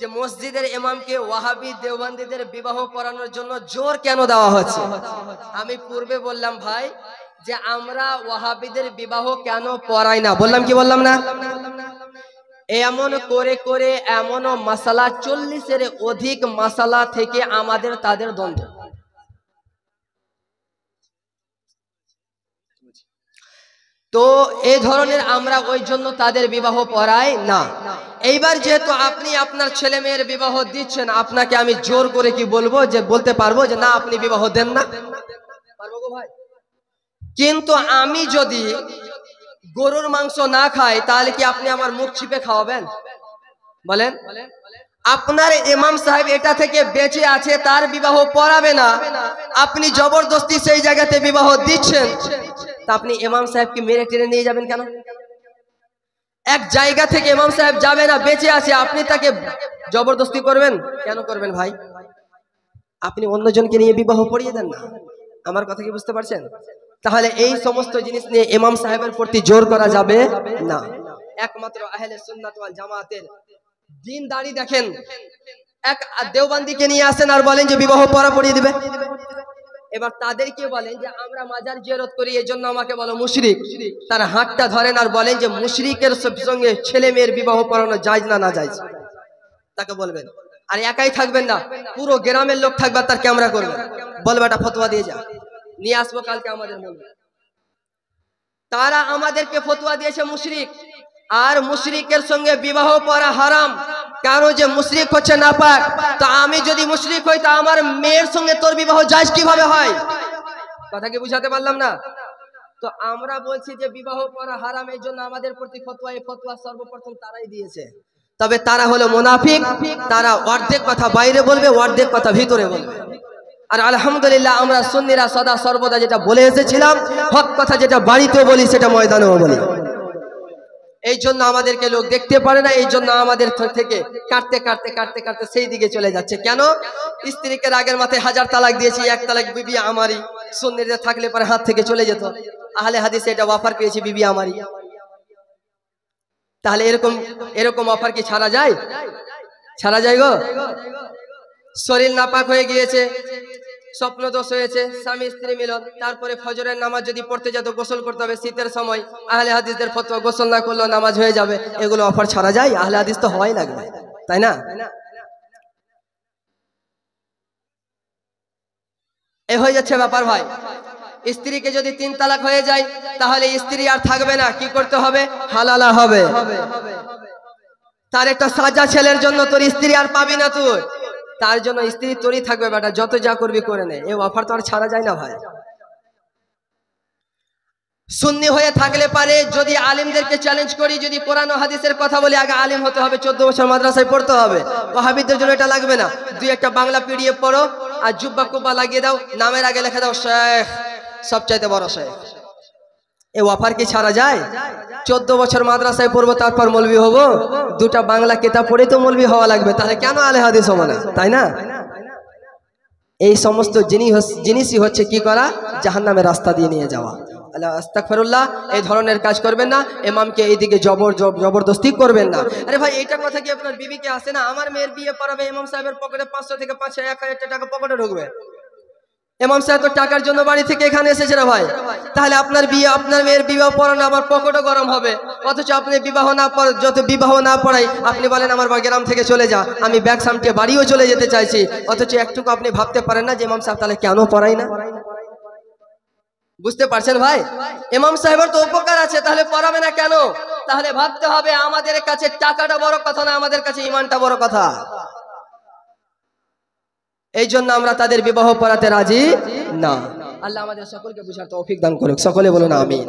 যে মসজিদের ইমামকে ওয়াহাবি দেওবন্দীদের বিবাহ পড়ানোর জন্য জোর কেন দেওয়া হচ্ছে? আমি পূর্বে বললাম ভাই যে আমরা ওয়াহাবিদের বিবাহ কেন পড়াই না, বললাম কি বললাম না? এমন করে করে এমনও মাসালা 40-এর অধিক মাসালা থেকে আমাদের তাদের দ্বন্দ্ব। তো এই ধরনের আমরা ওই জন্য তাদের বিবাহ পড়াই না। এইবার যেহেতু আপনি আপনার ছেলে মেয়ের বিবাহ দিচ্ছেন, আপনাকে আমি জোর করে কি বলবো যে বলতে পারবো যে না আপনি বিবাহ দেন না? পারবো গো ভাই। কিন্তু আমি যদি গরুর মাংস না খাই তাহলে কি আপনি আমার মুখ চিপে খাওয়াবেন? বলেন। আপনার ইমাম সাহেব এটা থেকে বেঁচে আছে, তার বিবাহ পড়াবে না, আপনি জবরদস্তি সেই জায়গাতে বিবাহ দিচ্ছেন, তা আপনি ইমাম সাহেবকে মেরে টেনে নিয়ে যাবেন কেন? এক জায়গা থেকে ইমাম সাহেব যাবে না, বেঁচে আছে, আপনি তাকে জবরদস্তি করবেন কেন করবেন ভাই? আপনি অন্যজনকে নিয়ে বিবাহ পড়িয়ে দেন না। আমার কথা কি বুঝতে পারছেন? তাহলে এই সমস্ত জিনিস নিয়ে ইমাম সাহেবের প্রতি জোর করা যাবে না। একমাত্র আহলে সুন্নাত ওয়াল জামাতের দিন দাঁড়ি দেখেন, এক দেওবন্দীকে নিয়ে আসেন আর বলেন যে বিবাহ পড়া পড়িয়ে দিবে। এবার তাদেরকে বলেন যে আমরা মাজার জিয়ারত করি এই জন্য আমাকে বলো মুশরিক, তার হাতটা ধরেন আর বলেন যে মুশরিকের সঙ্গে ছেলে মেয়ের বিবাহ পড়ানো জায়েজ না না জায়েজ, তাকে বলবেন। আর একাই থাকবেন না, পুরো গ্রামের লোক থাকবে, তার ক্যামেরা করবে, বলবে একটা ফতোয়া দিয়ে যা, নিয়ে আসবো কালকে আমাদের মধ্যে। তারা আমাদেরকে ফতোয়া দিয়েছে মুশরিক, আর মুশরিকের সঙ্গে বিবাহ পড়া হারাম, কারণ যে মুশরিক হচ্ছে নাপাক। তো আমি যদি মুশরিক হই তা আমার মেয়ের সঙ্গে তোর বিবাহ জায়েজ কিভাবে হয়? কথা কি বুঝাতে পারলাম না? তো আমরা বলছি যে বিবাহ পড়া হারাম, এই জন্য আমাদের প্রতি ফতোয়া, এই ফতোয়া সর্বপ্রথম তারাই দিয়েছে। তবে তারা হলো মুনাফিক, তারা অর্ধেক কথা বাইরে বলবে, অর্ধেক কথা ভিতরে বলবে। আর আলহামদুলিল্লাহ আমরা সুন্নিরা সদা সর্বদা যেটা বলে এসেছিলাম, হক কথা যেটা বাড়িতে বলি সেটা ময়দানেও বলি। এই জন্য আমাদেরকে লোক দেখতে পারে না, এই জন্য আমাদের থেকে কাটতে কাটতে কাটতে কাটতে সেই দিকে চলে যাচ্ছে। কেন? স্ত্রীকে রাগের মাথায় 1000 তালাক দিয়েছি, এক তালাক বিবি আমারই। সুন্নিরা থাকলে পরে হাত থেকে চলে যেত, আহলে হাদিসে এটা অফার পেয়েছি বিবি আমারই। তাহলে এরকম এরকম অফার কি ছাড়া যায়? ছাড়া যায় গো? শরীর নাপাক হয়ে গিয়েছে, স্বপ্ন দোষ হয়েছে, স্বামী স্ত্রী মিলন, তারপরে ফজরের নামাজ যদি পড়তে যেত গোসল করতে হবে শীতের সময়, আহলে হাদিসদের ফতোয়া গোসল না করলেও নামাজ হয়ে যাবে, এগুলো অফার ছাড়া যায়? আহলে হাদিস তো হওয়াই লাগবে, তাই না? এ হয়ে যাচ্ছে ব্যাপার ভাই। স্ত্রীকে যদি 3 তালাক হয়ে যায় তাহলে স্ত্রী আর থাকবে না, কি করতে হবে? হালালা হবে। তার একটা সাজা ছেলের জন্য তোর স্ত্রী আর পাবি না তুই, তার জন্য স্ত্রী তোরই থাকবে, বেটা যত যা করবি করে নে। এই অফার তো আর ছাড়া যায় না ভাই। সুন্নি হয়ে থাকলে পারে যদি আলিমদেরকে চ্যালেঞ্জ করি, যদি কোরআন ও হাদিসের কথা বলি, আগে আলিম হতে হবে, 14 বছর মাদ্রাসায় পড়তে হবে। ওয়াহাবিদের জন্য এটা লাগবে না, দুই একটা বাংলা পিডিএফ পড়ো আর জুব্বা কুব্বা লাগিয়ে দাও, নামের আগে লেখা দাও শেখ, সবচাইতে বড় শেখ। এই অফার কি ছাড়া যায়? 14 বছর মাদ্রাসায় পড়বো তারপর মৌলবি হব, দুটা বাংলা কিতাব পড়ে তো মৌলবি হওয়া লাগবে, তাহলে কেন আহলে হাদিস হবো না, তাই না? এই সমস্ত জিনিসই হচ্ছে কি করা? জাহান্নামের রাস্তা দিয়ে নিয়ে যাওয়া। আস্তাগফিরুল্লাহ, এই ধরনের কাজ করবেন না, ইমামকে এইদিকে জবরদস্তি করবেন না। আরে ভাই এইটা কথা কি আপনার বিবিকে আসে না? আমার মেয়ের বিয়ে পড়াবে, ইমাম সাহেবের পকেটে 500 থেকে 500-1000 টাকা পকেটে ঢুকবে। ইমাম সাহেব তো টাকার জন্য বাড়ি থেকে এখানে এসেছে রে ভাই, তাহলে আপনার বিয়ে, আপনার মেয়ের বিবাহ পড়ানো আমার পকেটও গরম হবে। অথচ আপনি যত বিবাহ না পড়াই আপনি বলেন আমার গ্রাম থেকে চলে যা, আমি ব্যাগ সামটে বাড়িও চলে যেতে চাইছি, অথচ একটুকু আপনি ভাবতে পারেন না যে ইমাম সাহেব তাহলে কেন পড়াই না? বুঝতে পারছেন ভাই? ইমাম সাহেবের তো উপকার আছে, তাহলে পড়াবে না কেন? তাহলে ভাবতে হবে আমাদের কাছে টাকাটা বড় কথা না, আমাদের কাছে ঈমানটা বড় কথা। এই জন্য আমরা তাদের বিবাহ পড়াতে রাজি না। আল্লাহ আমাদের সকলকে বুঝার তৌফিক দান করুক, সকলে বলুন আমিন।